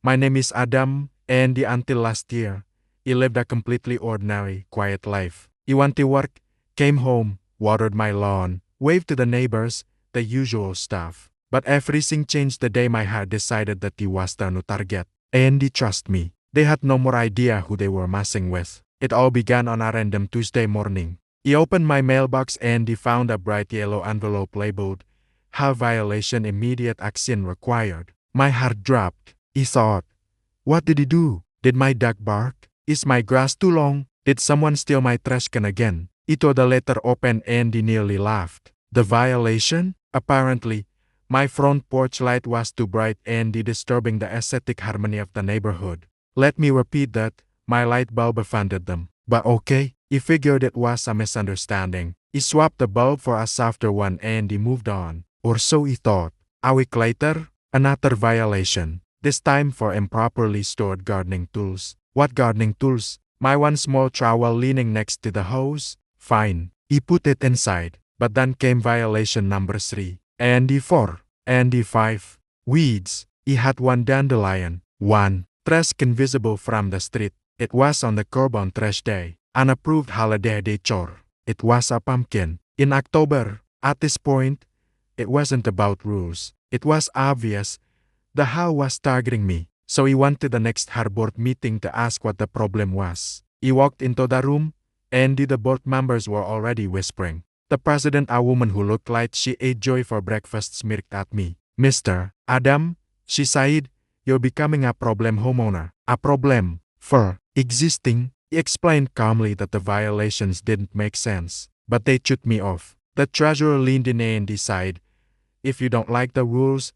My name is Adam, and until last year, I lived a completely ordinary, quiet life. I went to work, came home, watered my lawn, waved to the neighbors, the usual stuff. But everything changed the day my heart decided that he was the new target. And they trust me. They had no more idea who they were messing with. It all began on a random Tuesday morning. I opened my mailbox and he found a bright yellow envelope labeled, "How violation immediate action required." My heart dropped. I thought, what did he do? Did my dog bark? Is my grass too long? Did someone steal my trash can again? I tore the letter open and he nearly laughed. The violation? Apparently, my front porch light was too bright and disturbing the aesthetic harmony of the neighborhood. Let me repeat that, my light bulb offended them. But okay, he figured it was a misunderstanding. He swapped the bulb for a softer one and he moved on. Or so he thought. A week later, another violation. This time for improperly stored gardening tools. What gardening tools? My one small trowel leaning next to the hose? Fine. He put it inside. But then came violation number 3. And 4. And 5. Weeds. He had one dandelion. 1. Trash can visible from the street. It was on the curb on trash day. Unapproved holiday day chore. It was a pumpkin. In October. At this point, it wasn't about rules. It was obvious. The how was targeting me. So he went to the next board meeting to ask what the problem was. He walked into the room, and the board members were already whispering. The president, a woman who looked like she ate joy for breakfast, smirked at me. "Mr. Adam," she said, "you're becoming a problem homeowner. A problem for existing." He explained calmly that the violations didn't make sense, but they chewed me off. The treasurer leaned in and decided, "If you don't like the rules,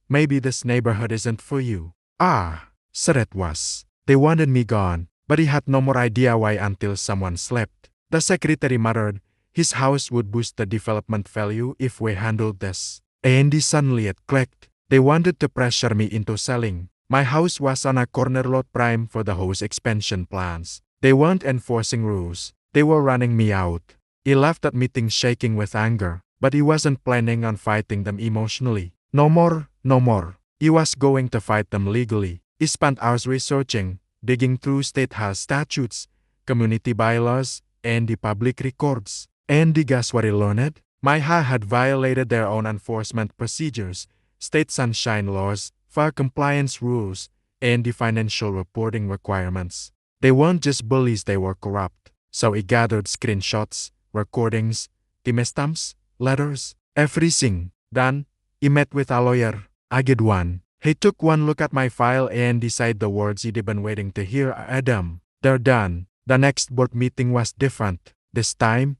maybe this neighborhood isn't for you." Ah, so that was. They wanted me gone, but he had no more idea why until someone slept. The secretary muttered, his house would boost the development value if we handled this. And suddenly it clicked. They wanted to pressure me into selling. My house was on a corner lot prime for the house expansion plans. They weren't enforcing rules. They were running me out. He left that meeting shaking with anger, but he wasn't planning on fighting them emotionally. No more, no more. He was going to fight them legally. He spent hours researching, digging through state house statutes, community bylaws, and the public records. And guess what he learned? My HOA had violated their own enforcement procedures, state sunshine laws, fire compliance rules, and the financial reporting requirements. They weren't just bullies, they were corrupt. So he gathered screenshots, recordings, timestamps, letters, everything. Then, he met with a lawyer. A good one. He took one look at my file and decided the words he'd been waiting to hear. "Adam, they're done." The next board meeting was different. This time,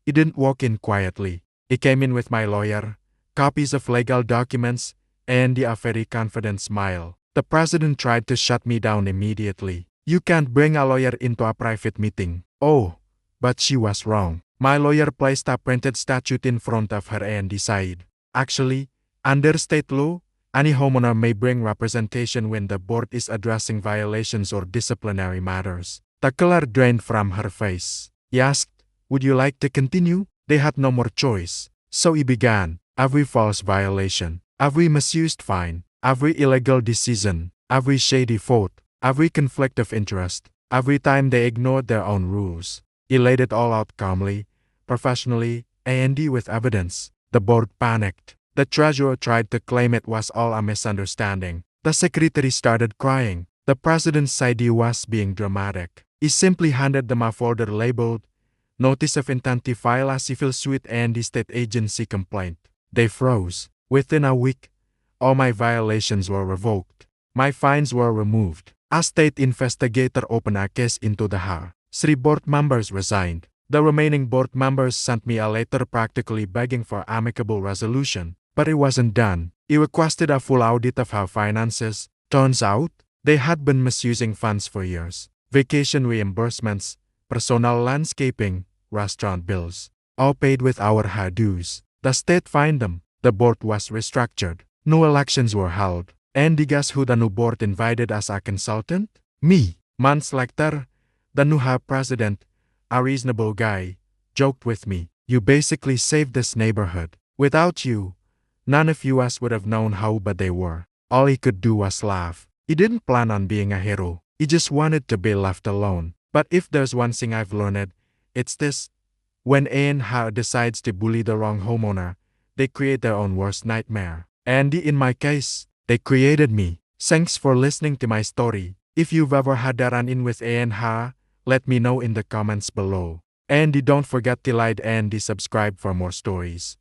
he didn't walk in quietly. He came in with my lawyer, copies of legal documents, and a very confident smile. The president tried to shut me down immediately. "You can't bring a lawyer into a private meeting." Oh, but she was wrong. My lawyer placed a printed statute in front of her and decided, "Actually, under state law, any homeowner may bring representation when the board is addressing violations or disciplinary matters." The color drained from her face. He asked, "Would you like to continue?" They had no more choice. So he began. Every false violation, every misused fine, every illegal decision, every shady vote, every conflict of interest, every time they ignored their own rules. He laid it all out calmly, professionally, and with evidence. The board panicked. The treasurer tried to claim it was all a misunderstanding. The secretary started crying. The president said he was being dramatic. He simply handed them a folder labeled, "Notice of Intent to File a Civil Suit and the State Agency Complaint." They froze. Within a week, all my violations were revoked. My fines were removed. A state investigator opened a case into the HOA. 3 board members resigned. The remaining board members sent me a letter practically begging for amicable resolution. But it wasn't done. He requested a full audit of our finances. Turns out, they had been misusing funds for years. Vacation reimbursements, personal landscaping, restaurant bills, all paid with our HOA dues. The state fined them. The board was restructured. No elections were held. And guess who the new board invited as a consultant? Me. Months later, the new HOA president, a reasonable guy, joked with me, "You basically saved this neighborhood. Without you, none of us would have known how bad they were." All he could do was laugh. He didn't plan on being a hero. He just wanted to be left alone. But if there's one thing I've learned, it's this. When A and H decides to bully the wrong homeowner, they create their own worst nightmare. And in my case, they created me. Thanks for listening to my story. If you've ever had a run-in with A and H, let me know in the comments below. And don't forget to like and subscribe for more stories.